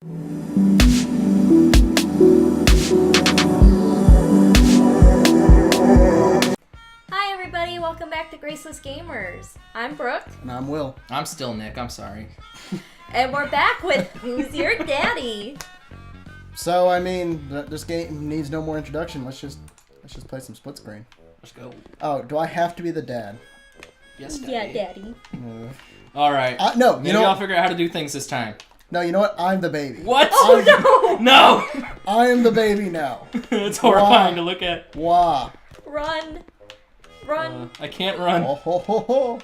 Hi everybody, welcome back to Graceless Gamers. I'm Brooke. And I'm Will. I'm still Nick, I'm sorry. And we're back with Who's Your Daddy? So, I mean, this game needs no more introduction. Let's just play some split screen. Let's go. Oh, do I have to be the dad? Yes, Daddy. Yeah, Daddy. Alright. No, Maybe I'll figure out how to do things this time. No, you know what? I'm the baby. What? Oh No! I am the baby now. It's horrifying to look at. Wah. Run. Run. I can't run. Oh, ho, ho, ho.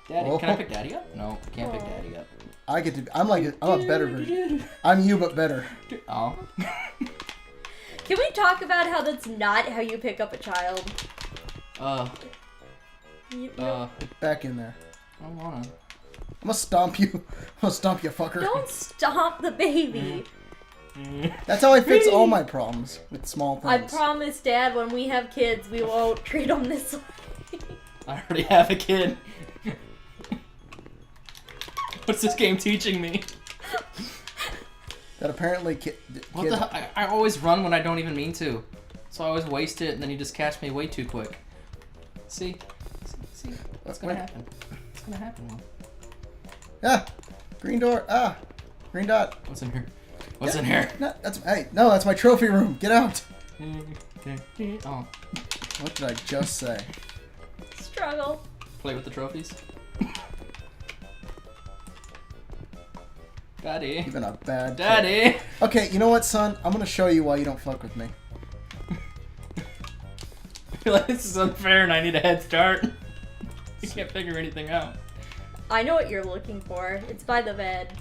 Daddy, can I pick Daddy up? No, can't pick Daddy up. I get to be, I'm a better version. I'm you, but better. Oh. Can we talk about how that's not how you pick up a child? Back in there. I don't wanna. I'm gonna stomp you. I'm gonna stomp you, fucker. Don't stomp the baby. That's how I fix all my problems with small things. I promise, Dad, when we have kids, we won't treat them this way. I already have a kid. What's this game teaching me? That apparently What the hell? I always run when I don't even mean to. So I always waste it, and then you just catch me way too quick. See? What's gonna happen? What's gonna happen, Will? Ah! Green door. Ah! Green dot. What's in here? What's in here? No, that's my trophy room. Get out. Oh. What did I just say? Struggle. Play with the trophies. Daddy. Even a bad Daddy. kid. Okay, you know what, son? I'm gonna show you why you don't fuck with me. I feel like this is unfair and I need a head start. I can't figure anything out. I know what you're looking for. It's by the bed.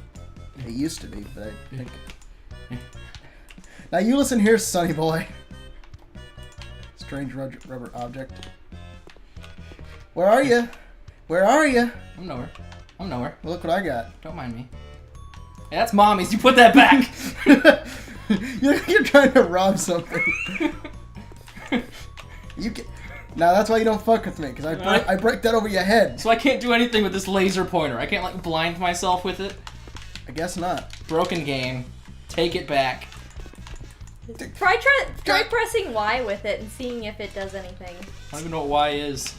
It used to be, but I think... Now you listen here, sonny boy. Strange rubber object. Where are you? Where are you? I'm nowhere. I'm nowhere. Well, look what I got. Don't mind me. Hey, that's Mommy's. You put that back. You're trying to rob something. Now that's why you don't fuck with me, because I break that over your head. So I can't do anything with this laser pointer. I can't like blind myself with it. I guess not. Broken game. Take it back. Try pressing Y with it and seeing if it does anything. I don't even know what Y is.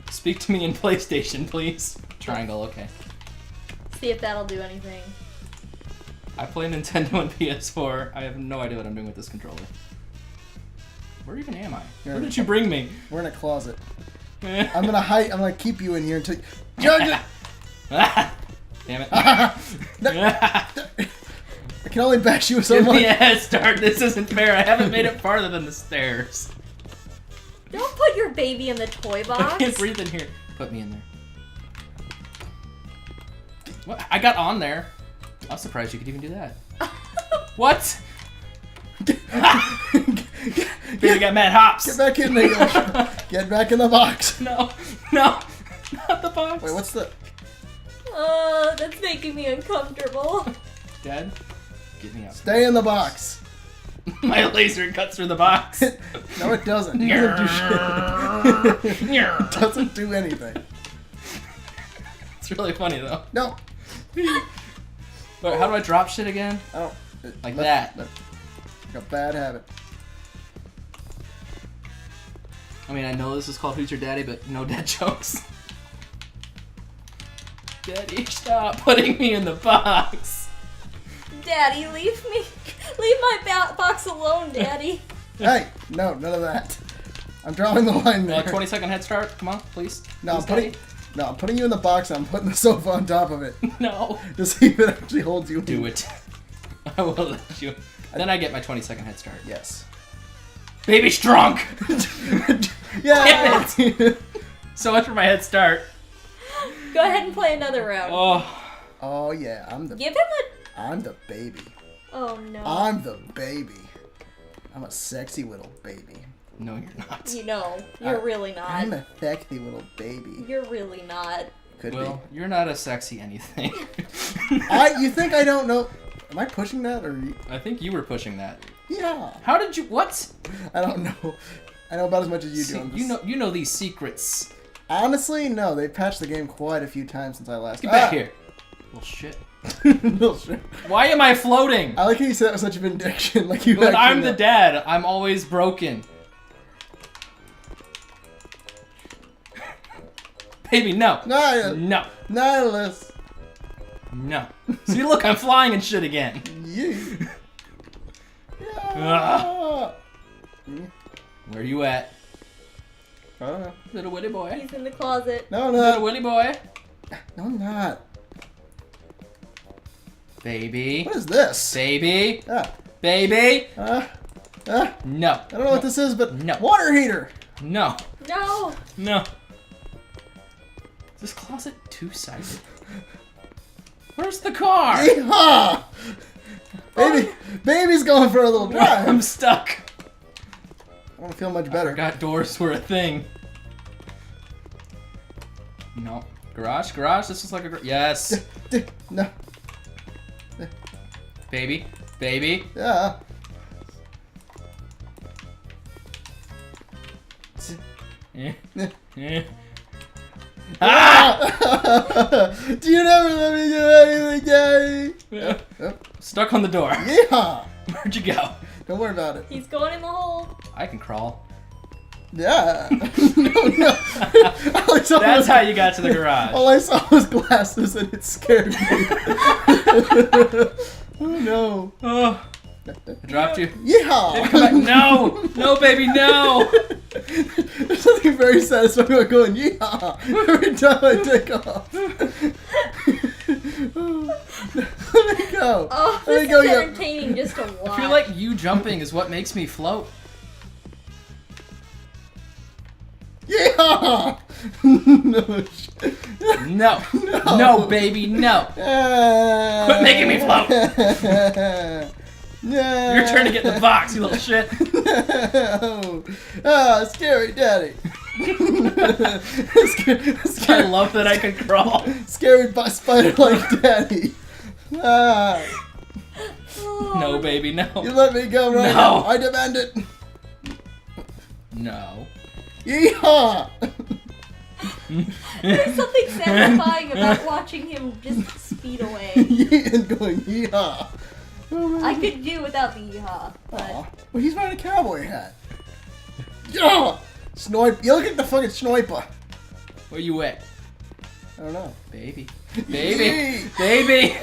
Speak to me in PlayStation, please. Triangle, okay. See if that'll do anything. I play Nintendo and PS4. I have no idea what I'm doing with this controller. Where even am I? Where did you bring me? We're in a closet. I'm gonna keep you in here until Damn it. I can only bash you so Give much. me a head start. This isn't fair. I haven't made it farther than the stairs. Don't put your baby in the toy box. I can't breathe in here. Put me in there. What? I got on there. I was surprised you could even do that. What? Baby got mad hops. Get back in there. Get back in the box. No, not the box. Wait, what's the... That's making me uncomfortable. Dad, get me out. Stay in the box. My laser cuts through the box. No, it doesn't. It doesn't do shit. It doesn't do anything. It's really funny though. No. Wait, how do I drop shit again? Oh. Like that. Like a bad habit. I mean, I know this is called Who's Your Daddy, but no dad jokes. Daddy, stop putting me in the box. Daddy, leave my box alone, Daddy. Hey, no, none of that. I'm drawing the line there. 20-second head start. Come on, please. No, Please, I'm putting you in the box and I'm putting the sofa on top of it. No. To see if it actually holds you. Do it. I will let you. Then I get my 20-second head start. Yes. Baby's drunk! Yeah! So much for my head start. Go ahead and play another round. Oh. Oh yeah, I'm the baby. Oh no. I'm the baby. I'm a sexy little baby. No, you're not. You know, you're really not. I'm a sexy little baby. You're really not. Could Well, you're not a sexy anything. You think I don't know? Am I pushing that or? I think you were pushing that. Yeah. How did you? What? I don't know. I know about as much as you do. You know these secrets. Honestly, no. They patched the game quite a few times since I last. Get back here. Well, shit. No, sure. Why am I floating? I like how you said that with such a vindication. Like you. But I'm actually the know. dad. I'm always broken. Baby, no. No. No. Nihilus. No. See, look, I'm flying and shit again. Yeah. Ugh. Where you at? I don't know. Little Willy boy. He's in the closet. No, Little no. Willy boy. No, I'm not. Baby. What is this? Baby. Ah. Baby. No. No. I don't know what this is, but No. water heater. No. No. No. Is this closet two-sided? Where's the car? Yeehaw! Baby's going for a little drive. I'm stuck. I don't feel much I better. forgot doors were a thing. No. Garage? Garage? This is like a yes. No. Baby. Baby. Yeah. Eh. Eh. Ah! Do you never let me do anything, Daddy? Yeah. Oh. Stuck on the door. Yeah. Where'd you go? Don't worry about it. He's going in the hole. I can crawl. Yeah. No. That's how you got to the garage. All I saw was glasses and it scared me. Oh no. Oh, I dropped you. Yeehaw! Come back. No! No, baby, no! There's something very satisfying about going yeehaw every time I take off. Let me go. Oh, Let this me go. is Yeah. entertaining just to watch. I feel like you jumping is what makes me float. Yeehaw! No. No. No. No, baby, no. Quit making me float. No. Your turn to get in the box, you little shit. No. Ah, scary daddy. I love that I can crawl. Scary spider like daddy. Ah, Oh. No, baby, no. you let me go right No. now. I demand it. No. Yeehaw! There's something satisfying about watching him just speed away. And going yeehaw. Oh, man. I could do without the yeehaw, but Aw. Well, he's wearing a cowboy hat. Yeah! Snipe. You look at the fucking sniper. Where you at? I don't know. Baby. Yee. Baby. Baby.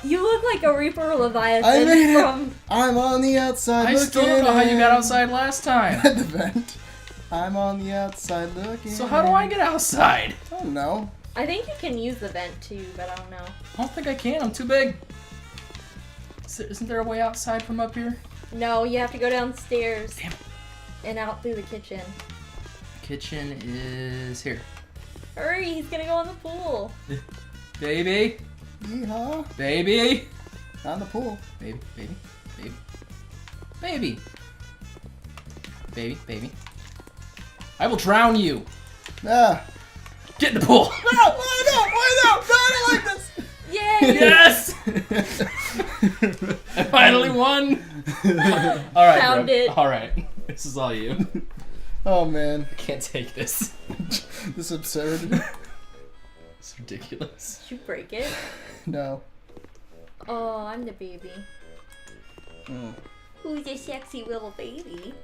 you look like a Reaper Leviathan I made it. from. I'm on the outside I looking still don't know how you got in. outside last time. At the vent. I'm on the outside looking. So how do I get outside? I don't know. I think you can use the vent too, but I don't know. I don't think I can. I'm too big. Isn't there a way outside from up here? No, you have to go downstairs Damn it. and out through the kitchen. Kitchen is here. Hurry, he's gonna go in the pool. Baby. Yeehaw. Baby. Not in the pool. Baby. Baby. Baby. Baby. Baby. Baby. I will drown you. Ah. Get in the pool. No! Why no? Why no? No, I don't like this. Yay! Yes! I finally won. All right, Found bro. it. All right. This is all you. Oh man, I can't take this. this is absurd. It's ridiculous. Did you break it? No. Oh, I'm the baby. Mm. Who's a sexy little baby?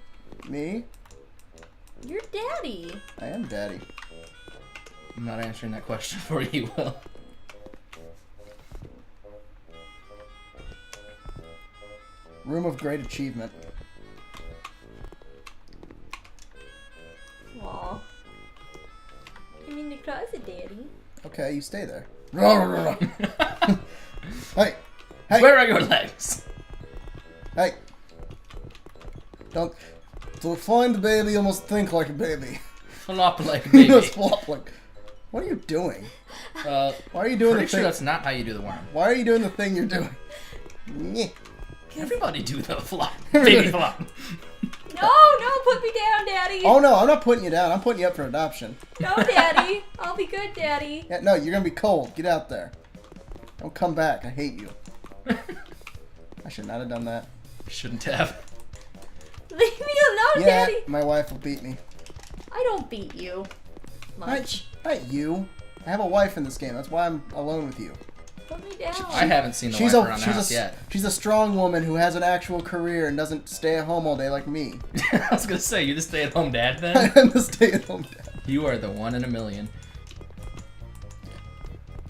Me? You're daddy. I am daddy. I'm not answering that question for you, Will. Room of great achievement. Aw. I'm in the closet, daddy. Okay, you stay there. Hey! Hey! Where are your legs? Hey! Don't find the baby, you must think like a baby. Flop like a You baby. must flop like. What are you doing? Why are you doing Pretty the sure thing? that's not how you do the worm. Why are you doing the thing you're doing? Nyeh. Everybody do the flop. Everybody- Baby flop. No, put me down, daddy. Oh no, I'm not putting you down. I'm putting you up for adoption. No, daddy. I'll be good, daddy. Yeah, no, you're gonna be cold. Get out there. Don't come back. I hate you. I should not have done that. Shouldn't have. Leave me alone, Yeah, daddy. my wife will beat me. I don't beat you much. Not you. I have a wife in this game. That's why I'm alone with you. Put me down. I haven't seen the She's wife a around the house yet. she's a strong woman who has an actual career and doesn't stay at home all day like me. I was gonna say, you're the stay-at-home dad I then? am the stay-at-home dad. You are the one in a million.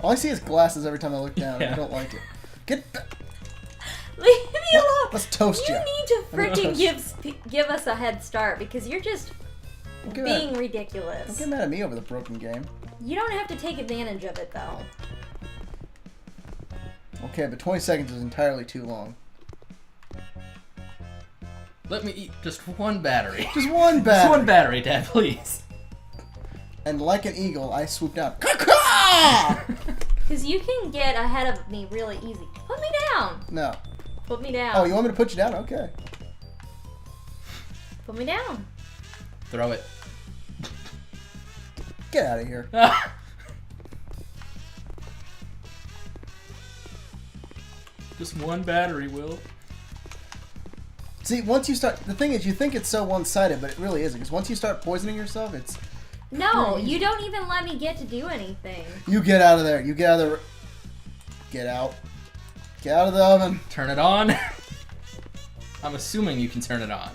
All I see is glasses every time I look down. And Yeah. I don't like it. Get back. Leave me alone. Let's toast You you. need to freaking give us a head start because you're just Don't get being mad. ridiculous. Don't get mad at me over the broken game. You don't have to take advantage of it though. Okay, but 20 seconds is entirely too long. Let me eat just one battery. Just one Just battery. one battery, Dad, please. And like an eagle, I swoop down. Caw-caw! Because you can get ahead of me really easy. Put me down. No. Put me down. Oh, you want me to put you down? Okay. Put me down. Throw it. Get out of here. Just one battery, Will. See, once you start, the thing is, you think it's so one-sided, but it really isn't. Because once you start poisoning yourself, it's No, pretty you easy. don't even let me get to do anything. You get out of there. You get out of the. Get out. Get out of the oven. Turn it on. I'm assuming you can turn it on.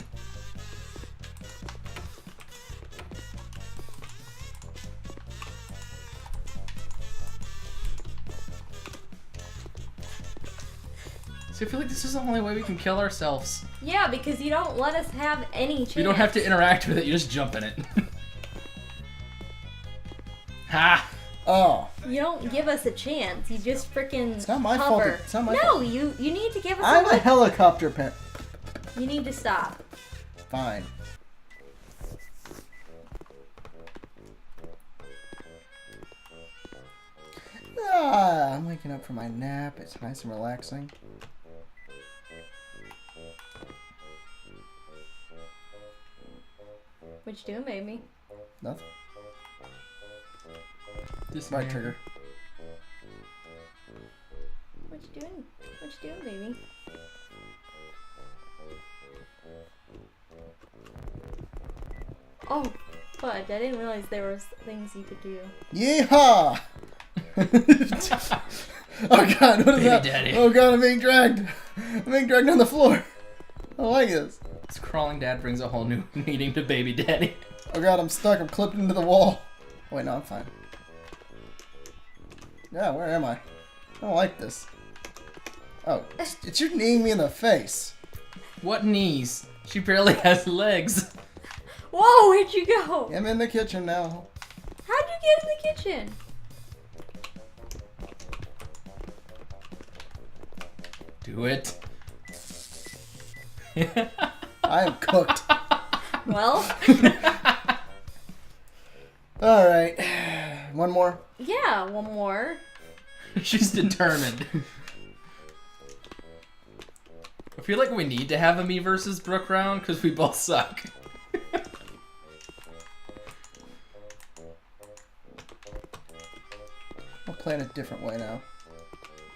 So I feel like this is the only way we can kill ourselves. Yeah, because you don't let us have any chance. You don't have to interact with it, you just jump in it. Ha! Oh. You don't give us a chance. You just freaking It's not my hover. fault. It's not my no, fault. you need to give us I'm a a look. helicopter parent. You need to stop. Fine. Ah, I'm waking up from my nap. It's nice and relaxing. What you doing, baby? Nothing. Just Right trigger. What you doing? What you doing, baby? Oh, fudge! I didn't realize there was things you could do. Yeehaw! Oh god, what is Baby that? daddy. Oh god, I'm being dragged. I'm being dragged on the floor. I don't like this. This crawling dad brings a whole new meaning to baby daddy. Oh god, I'm stuck. I'm clipped into the wall. Oh, wait, no, I'm fine. Yeah, where am I? I don't like this. Oh, it's you kneeing me in the face. What knees? She barely has legs. Whoa! Where'd you go? I'm in the kitchen now. How'd you get in the kitchen? Do it. I am cooked. Well, Alright. One more. yeah, one more. She's determined. I feel like we need to have a me versus Brooke round because we both suck. I'll play in a different way now.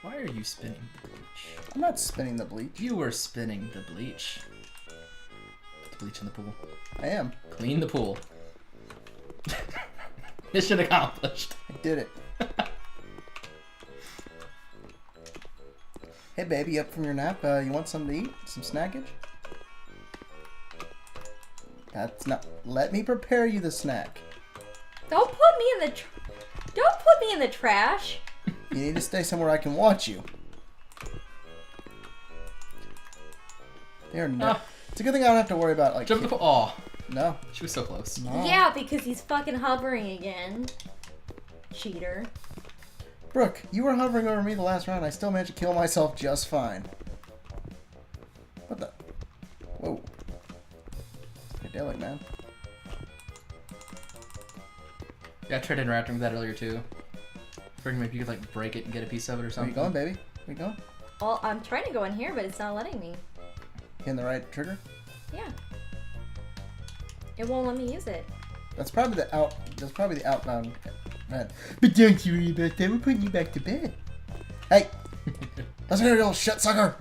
Why are you spinning the bleach? I'm not spinning the bleach. You were spinning the bleach. Put the bleach in the pool. I am. Clean the pool. Mission accomplished. I did it. Hey baby, up from your nap? You want something to eat? Some snackage? That's not. Let me prepare you the snack. Don't put me in the. Don't put me in the trash. You need to stay somewhere I can watch you. They are not. Ah. It's a good thing I don't have to worry about like. Jump in the pool. Aw, No. she was so close. No. Yeah, because he's fucking hovering again. Cheater. Brooke, you were hovering over me the last round. I still managed to kill myself just fine. What the? Whoa. Psychedelic, man. Yeah, I tried interacting with that earlier too. Figuring maybe you could like break it and get a piece of it or Where something. you going, baby? Where you going? Well, I'm trying to go in here, but it's not letting me. Hitting the right trigger? Yeah. It won't let me use it. That's probably the out. That's probably the outbound. Man. But don't you worry about that. We're putting you back to bed. Hey, let's hear it, little shit sucker.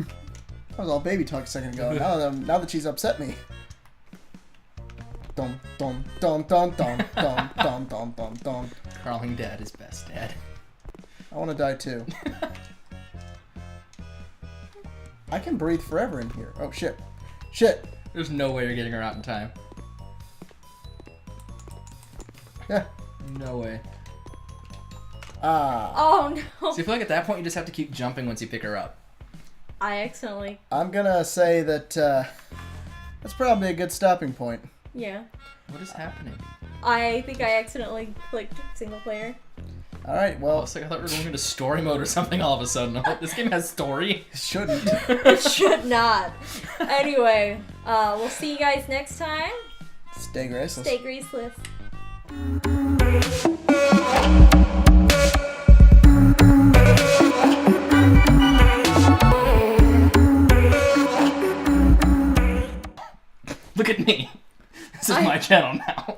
That was all baby talk a second ago. Now that she's upset me. Dum dum dum dum dum dum dum dum dum dum. Crawling dad is best dad. I want to die too. I can breathe forever in here. Oh, shit. Shit. There's no way you're getting her out in time. Yeah. No way. Oh no. So I feel like at that point you just have to keep jumping once you pick her up. I accidentally. I'm gonna say that that's probably a good stopping point. Yeah. What is happening? I think I accidentally clicked single player. All right, Oh, well, it's like I thought we were going into story mode or something all of a sudden. I'm like, this game has story? shouldn't. It should not. Anyway, we'll see you guys next time. Stay graceless. Stay Graceless. Look at me. This is my channel now.